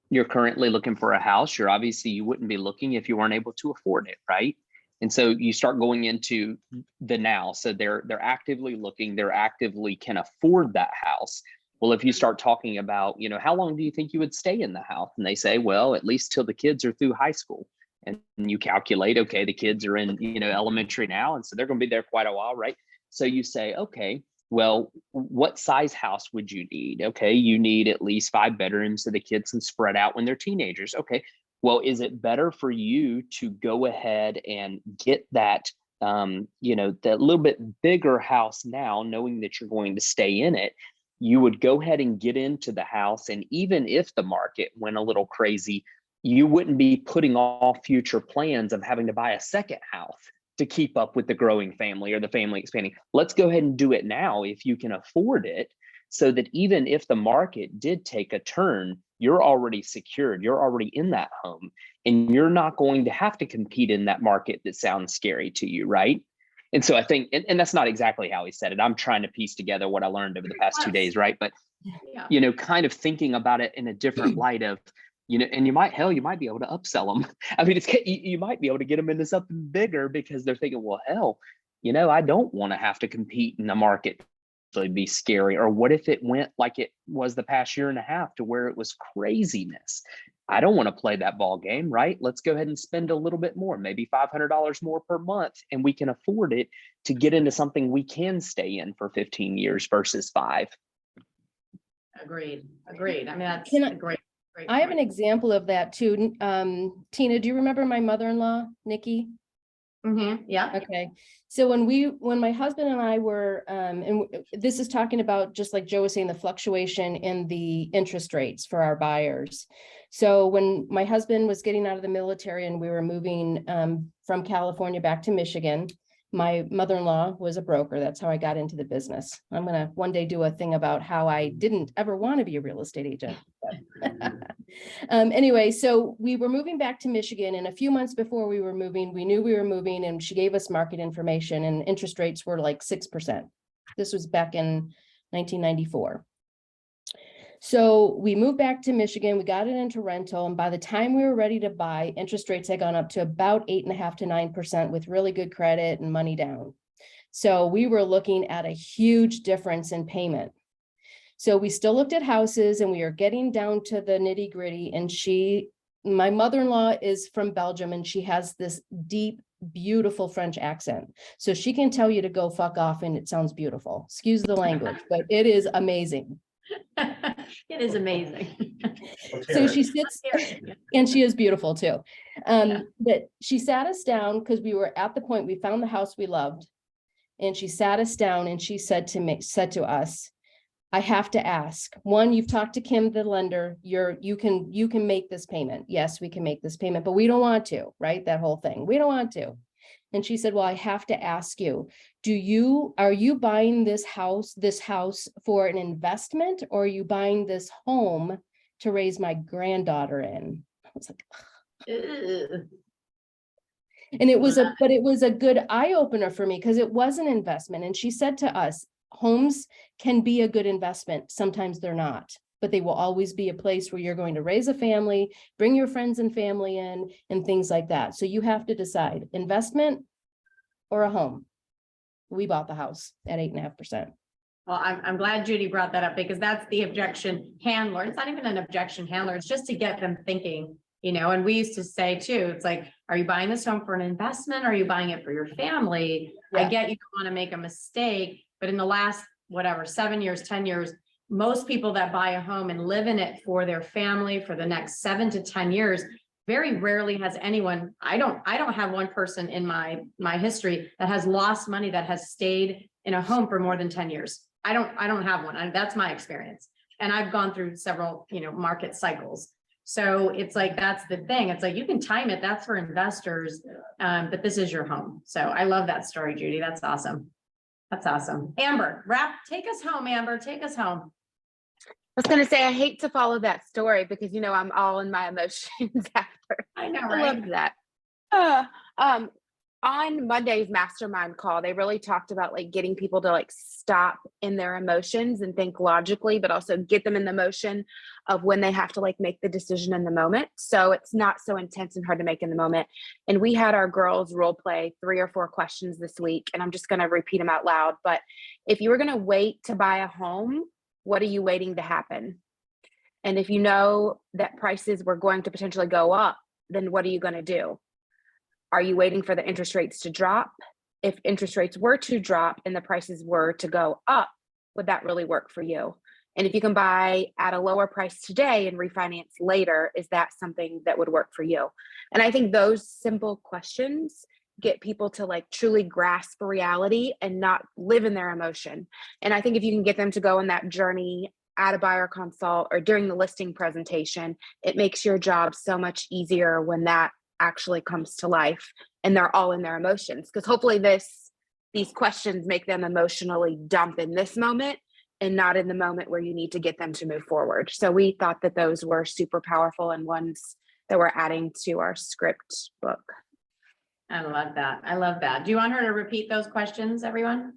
You're currently looking for a house. You wouldn't be looking if you weren't able to afford it, right? And so you start going into the now. So they're actively looking, they're actively can afford that house. Well, if you start talking about, how long do you think you would stay in the house? And they say, well, at least till the kids are through high school. And you calculate, okay, the kids are in, elementary now. And so they're going to be there quite a while, right? So you say, okay, well, what size house would you need? Okay, you need at least 5 bedrooms so the kids can spread out when they're teenagers. Okay, Well, is it better for you to go ahead and get that, that little bit bigger house now, knowing that you're going to stay in it? You would go ahead and get into the house. And even if the market went a little crazy, you wouldn't be putting off future plans of having to buy a second house to keep up with the growing family or the family expanding. Let's go ahead and do it now if you can afford it, so that even if the market did take a turn, you're already secured, you're already in that home, and you're not going to have to compete in that market that sounds scary to you, right? And so I think, and that's not exactly how he said it. I'm trying to piece together what I learned over the past 2 days, right? But, Yeah. kind of thinking about it in a different light of, and you might be able to upsell them. I mean, you might be able to get them into something bigger because they're thinking, well, hell, I don't want to have to compete in the market. So it'd be scary. Or what if it went like it was the past year and a half to where it was craziness? I don't want to play that ball game, right? Let's go ahead and spend a little bit more, maybe $500 more per month, and we can afford it to get into something we can stay in for 15 years versus 5. Agreed. I mean, that's Can a great. I have an point. example of that too. Tina, do you remember my mother-in-law, Nikki? Yeah. Okay, so when my husband and I were, this is talking about, just like Joe was saying, the fluctuation in the interest rates for our buyers. So when my husband was getting out of the military and we were moving from California back to Michigan, my mother-in-law was a broker. That's how I got into the business. I'm gonna one day do a thing about how I didn't ever want to be a real estate agent. Anyway, so we were moving back to Michigan, and a few months before we were moving, we knew we were moving, and she gave us market information, and interest rates were like 6%. This was back in 1994. So we moved back to Michigan, we got it into rental, and by the time we were ready to buy, interest rates had gone up to about 8.5% to 9% with really good credit and money down. So we were looking at a huge difference in payment. So we still looked at houses, and we are getting down to the nitty gritty. And my mother-in-law is from Belgium, and she has this deep, beautiful French accent. So she can tell you to go fuck off and it sounds beautiful. Excuse the language, but it is amazing. It is amazing. So she sits, and she is beautiful too. But she sat us down because we were at the point, we found the house we loved. And she sat us down and she said to us, I have to ask, one, you've talked to Kim, the lender, you can make this payment. Yes, we can make this payment, but we don't want to, right? That whole thing. We don't want to. And she said, well, I have to ask you, are you buying this house for an investment, or are you buying this home to raise my granddaughter in? I was like, and it was a good eye opener for me because it was an investment. And she said to us, homes can be a good investment. Sometimes they're not, but they will always be a place where you're going to raise a family, bring your friends and family in, and things like that. So you have to decide, investment or a home. We bought the house at 8.5%. Well, I'm glad Judy brought that up, because that's the objection handler. It's not even an objection handler. It's just to get them thinking, and we used to say too, it's like, are you buying this home for an investment? Or are you buying it for your family? Yeah. I get you don't want to make a mistake, but in the last, 7 years, 10 years, most people that buy a home and live in it for their family for the next 7 to 10 years, very rarely has anyone, I don't have one person in my history that has lost money that has stayed in a home for more than 10 years. I don't have one. That's my experience. And I've gone through several, market cycles. So it's like, that's the thing. It's like, you can time it. That's for investors. But this is your home. So I love that story, Judy. That's awesome. That's awesome. Amber, take us home, Amber. Take us home. I was going to say, I hate to follow that story because, I'm all in my emotions after. I know, I right? love that. On Monday's mastermind call, they really talked about getting people to stop in their emotions and think logically, but also get them in the motion of when they have to make the decision in the moment. So it's not so intense and hard to make in the moment. And we had our girls role play 3 or 4 questions this week, and I'm just going to repeat them out loud. But if you were going to wait to buy a home, what are you waiting to happen? And if you know that prices were going to potentially go up, then what are you going to do? Are you waiting for the interest rates to drop? If interest rates were to drop and the prices were to go up, would that really work for you? And if you can buy at a lower price today and refinance later, is that something that would work for you? And I think those simple questions get people to like truly grasp reality and not live in their emotion. And I think if you can get them to go on that journey at a buyer consult or during the listing presentation, it makes your job so much easier when that actually comes to life and they're all in their emotions. Because hopefully these questions make them emotionally dump in this moment and not in the moment where you need to get them to move forward. So we thought that those were super powerful and ones that we're adding to our script book. I love that. I love that. Do you want her to repeat those questions, everyone?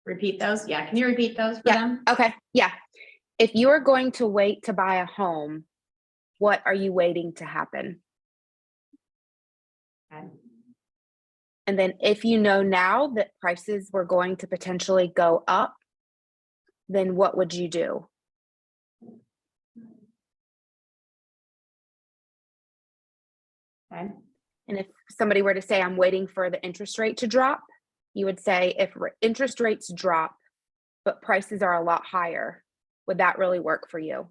Repeat those? Yeah. Can you repeat those for them? Okay. Yeah. If you are going to wait to buy a home, what are you waiting to happen? Okay. And then if you know now that prices were going to potentially go up, then what would you do? Okay. And if somebody were to say, I'm waiting for the interest rate to drop, you would say, if interest rates drop, but prices are a lot higher, would that really work for you?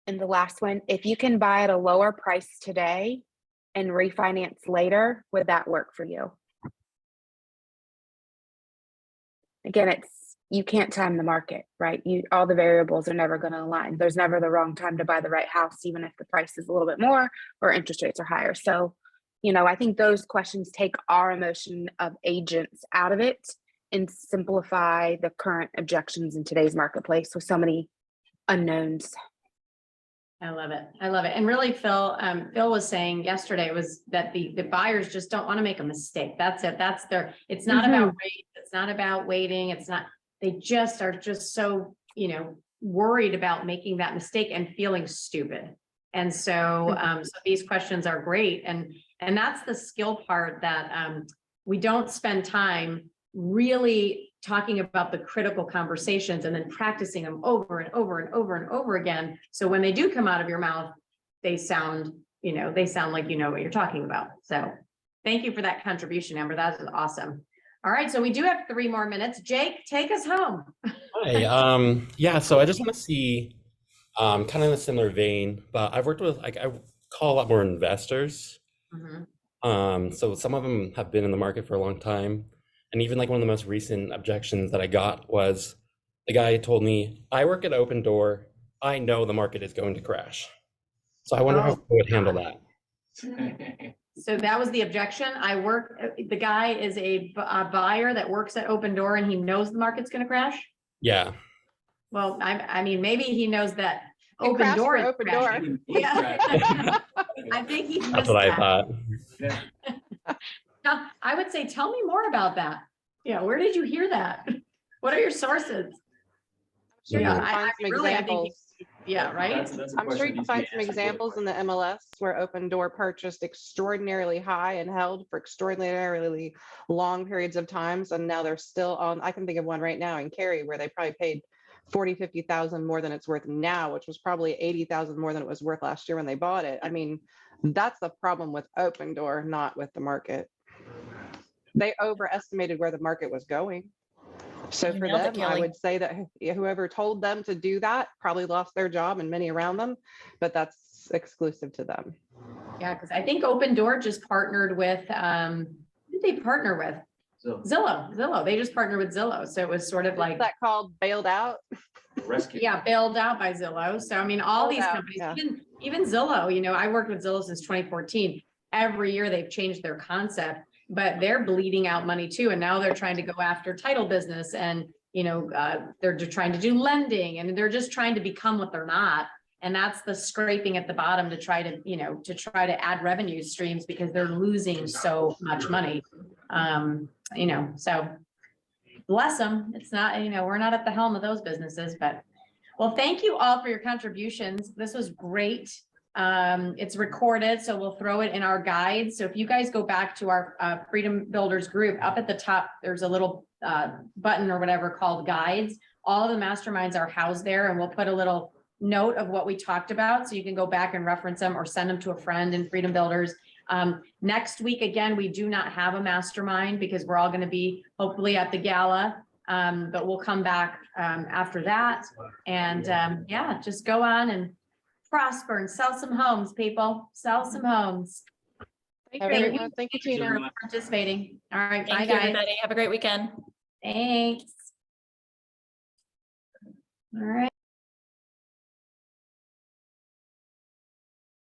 And the last one, if you can buy at a lower price today and refinance later, would that work for you? Again, you can't time the market, right? All the variables are never going to align. There's never the wrong time to buy the right house, even if the price is a little bit more or interest rates are higher. So, I think those questions take our emotion of agents out of it and simplify the current objections in today's marketplace with so many unknowns. I love it. I love it. And really, Phil was saying yesterday was that the buyers just don't want to make a mistake. That's it. It's not about rate. It's not about waiting. They just are just so, worried about making that mistake and feeling stupid. And so, so these questions are great. And that's the skill part that we don't spend time really talking about the critical conversations and then practicing them over and over and over and over again. So when they do come out of your mouth, they sound like you know what you're talking about. So thank you for that contribution, Amber. That is awesome. All right, so we do have 3 more minutes. Jake, take us home. Hi. Yeah, so I just want to see kind of in a similar vein, but I've worked with I call a lot more investors. So some of them have been in the market for a long time. And even like one of the most recent objections that I got was the guy told me, I work at Open Door. I know the market is going to crash. So I wonder how I would handle that. So that was the objection. The guy is a buyer that works at Open Door and he knows the market's going to crash. Yeah. Well, I mean, maybe he knows that It Open crashed Door for is Open crashing. Door. Yeah. I think he That's missed what I that. thought. Now, I would say, tell me more about that. Where did you hear that? What are your sources? Sure, you Yeah, can find some examples. Right? That's a I'm sure question you can that find needs to some be answered really examples in the quick. MLS where Open Door purchased extraordinarily high and held for extraordinarily long periods of times. And now they're still on. I can think of one right now in Cary where they probably paid 40, 50,000 more than it's worth now, which was probably 80,000 more than it was worth last year when they bought it. I mean, that's the problem with Open Door, not with the market. They overestimated where the market was going. So You for nailed it, them, I Kelly. would say that whoever told them to do that probably lost their job and many around them, but that's exclusive to them. Yeah, because I think Open Door just partnered with, who did they partner with? So Zillow. They just partnered with Zillow. So it was sort of like, Is that called bailed out? rescue. yeah, bailed out by Zillow. So I mean, all Bailed these out, companies, yeah. even Zillow, I worked with Zillow since 2014. Every year they've changed their concept, but they're bleeding out money too. And now they're trying to go after title business and, they're just trying to do lending and they're just trying to become what they're not. And that's the scraping at the bottom to try to add revenue streams because they're losing so much money. So bless them. It's not, we're not at the helm of those businesses, but well, thank you all for your contributions. This was great. It's recorded, so we'll throw it in our guides. So if you guys go back to our Freedom Builders group, up at the top, there's a little button or whatever called guides. All of the masterminds are housed there, and we'll put a little note of what we talked about. So you can go back and reference them or send them to a friend in Freedom Builders. Next week, again, we do not have a mastermind because we're all going to be hopefully at the gala. But we'll come back after that. And yeah, just go on and prosper and sell some homes, people. Sell some homes. Thank Thank you. you. Thank you, Thank you Tina. for participating. All right, bye, Thank you, guys. everybody. Have a great weekend. Thanks. All right.